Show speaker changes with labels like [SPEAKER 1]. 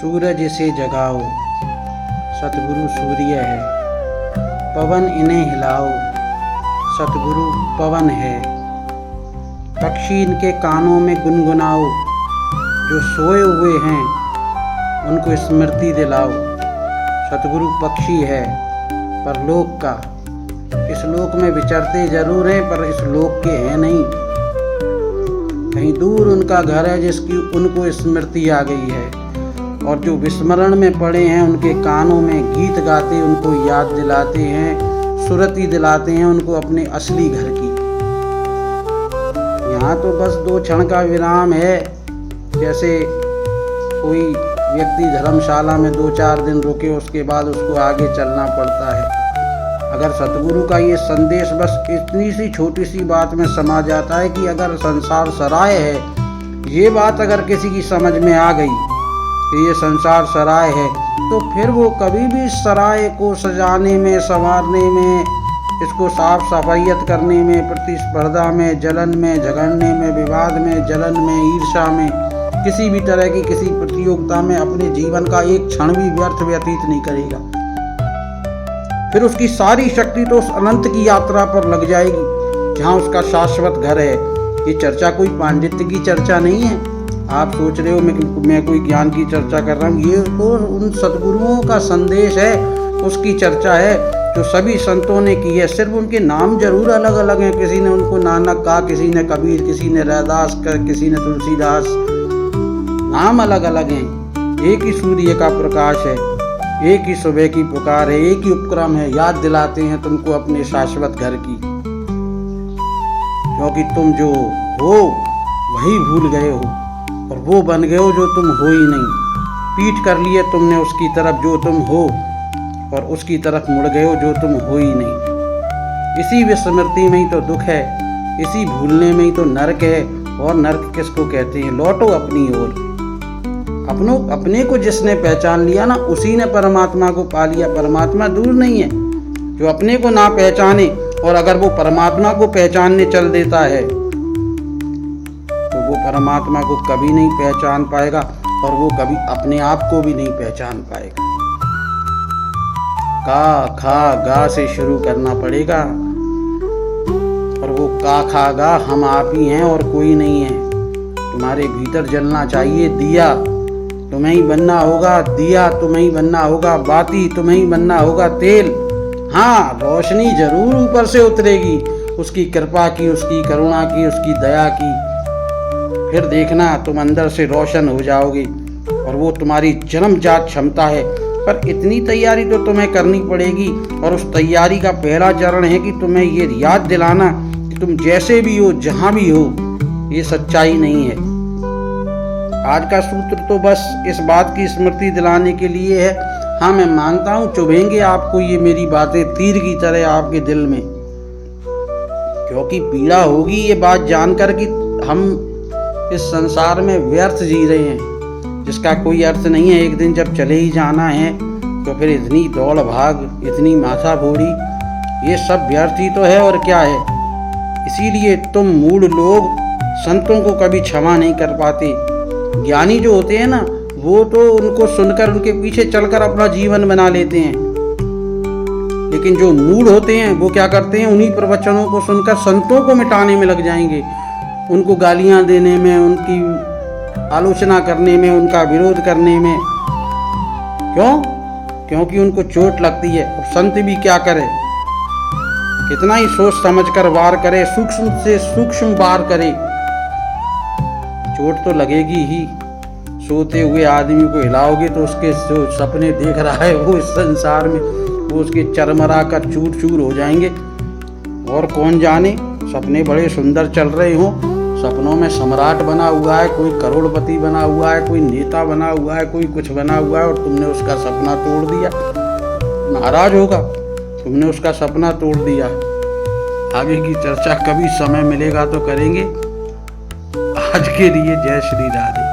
[SPEAKER 1] सूरज इसे जगाओ, सतगुरु सूर्य है। पवन इन्हें हिलाओ, सतगुरु पवन है। पक्षी इनके कानों में गुनगुनाओ, जो सोए हुए हैं उनको स्मृति दिलाओ। सतगुरु पक्षी है परलोक का, इस लोक में विचरते जरूर हैं पर इस लोक के हैं नहीं। कहीं दूर उनका घर है जिसकी उनको स्मृति आ गई है, और जो विस्मरण में पड़े हैं उनके कानों में गीत गाते उनको याद दिलाते हैं, सुरती दिलाते हैं उनको अपने असली घर की। यहाँ तो बस 2 क्षण का विराम है, जैसे कोई व्यक्ति धर्मशाला में 2-4 दिन रुके उसके बाद उसको आगे चलना पड़ता है। अगर सतगुरु का ये संदेश बस इतनी सी छोटी सी बात में समा जाता है कि अगर संसार सराय है, ये बात अगर किसी की समझ में आ गई कि ये संसार सराय है, तो फिर वो कभी भी सराय को सजाने में, संवारने में, इसको साफ सफाइयत करने में, प्रतिस्पर्धा में, जलन में, झगड़ने में, विवाद में, जलन में, ईर्ष्या में, किसी भी तरह की किसी प्रतियोगिता में अपने जीवन का एक क्षण भी व्यर्थ व्यतीत नहीं करेगा। फिर उसकी सारी शक्ति तो उस अनंत की यात्रा पर लग जाएगी जहाँ उसका शाश्वत घर है। ये चर्चा कोई पांडित्य की चर्चा नहीं है। आप सोच रहे हो मैं कोई ज्ञान की चर्चा कर रहा हूँ, ये तो उन सद्गुरुओं का संदेश है, उसकी चर्चा है जो सभी संतों ने की है। सिर्फ उनके नाम जरूर अलग अलग हैं, किसी ने उनको नानक कहा, किसी ने कबीर, किसी ने रैदास, किसी ने तुलसीदास, नाम अलग अलग हैं। एक ही सूर्य का प्रकाश है, एक ही सुबह की पुकार है, एक ही उपक्रम है, याद दिलाते हैं तुमको अपने शाश्वत घर की। क्योंकि तुम जो हो वही भूल गए हो, और वो बन गए हो जो तुम हो ही नहीं। पीठ कर लिए तुमने उसकी तरफ जो तुम हो, और उसकी तरफ मुड़ गए हो जो तुम हो ही नहीं। इसी विस्मृति में ही तो दुख है, इसी भूलने में ही तो नरक है। और नरक किसको कहते हैं? लौटो अपनी ओर। अपने को जिसने पहचान लिया ना, उसी ने परमात्मा को पा लिया। परमात्मा दूर नहीं है। जो अपने को ना पहचाने और अगर वो परमात्मा को पहचानने चल देता है तो वो परमात्मा को कभी नहीं पहचान पाएगा, और वो कभी अपने आप को भी नहीं पहचान पाएगा। का खा गा से शुरू करना पड़ेगा, और वो का खा गा हम आप ही हैं और कोई नहीं है। तुम्हारे भीतर जलना चाहिए दिया, तुम्हें ही बनना होगा दिया, तुम्हें ही बनना होगा बाती, तुम्हें ही बनना होगा तेल। हाँ, रोशनी जरूर ऊपर से उतरेगी, उसकी कृपा की, उसकी करुणा की, उसकी दया की। फिर देखना तुम अंदर से रोशन हो जाओगे, और वो तुम्हारी जन्मजात क्षमता है। पर इतनी तैयारी तो तुम्हें करनी पड़ेगी, और उस तैयारी का पहला चरण है कि तुम्हें ये याद दिलाना कि तुम जैसे भी हो, जहाँ भी हो, ये सच्चाई नहीं है। आज का सूत्र तो बस इस बात की स्मृति दिलाने के लिए है। हाँ, मैं मानता हूँ चुभेंगे आपको ये मेरी बातें तीर की तरह आपके दिल में, क्योंकि पीड़ा होगी ये बात जानकर कि हम इस संसार में व्यर्थ जी रहे हैं, जिसका कोई अर्थ नहीं है। एक दिन जब चले ही जाना है तो फिर इतनी दौड़ भाग, इतनी माथा फोड़ी, ये सब व्यर्थ ही तो है और क्या है। इसीलिए तुम मूढ़ लोग संतों को कभी क्षमा नहीं कर पाते। ज्ञानी जो होते हैं ना, वो तो उनको सुनकर उनके पीछे चलकर अपना जीवन बना लेते हैं, लेकिन जो मूढ़ होते हैं वो क्या करते हैं? उन्हीं प्रवचनों को सुनकर संतों को मिटाने में लग जाएंगे, उनको गालियां देने में, उनकी आलोचना करने में, उनका विरोध करने में। क्यों? क्योंकि उनको चोट लगती है। और संत भी क्या करे, कितना ही सोच समझकर वार करे, सूक्ष्म से सूक्ष्म वार करे, चोट तो लगेगी ही। सोते हुए आदमी को हिलाओगे तो उसके जो सपने देख रहा है वो इस संसार में, वो उसके चरमरा कर चूर चूर हो जाएंगे। और कौन जाने, सपने बड़े सुंदर चल रहे हों, सपनों में सम्राट बना हुआ है, कोई करोड़पति बना हुआ है, कोई नेता बना हुआ है, कोई कुछ बना हुआ है, और तुमने उसका सपना तोड़ दिया। नाराज होगा, तुमने उसका सपना तोड़ दिया। आगे की चर्चा कभी समय मिलेगा तो करेंगे। आज के लिए जय श्री राधे।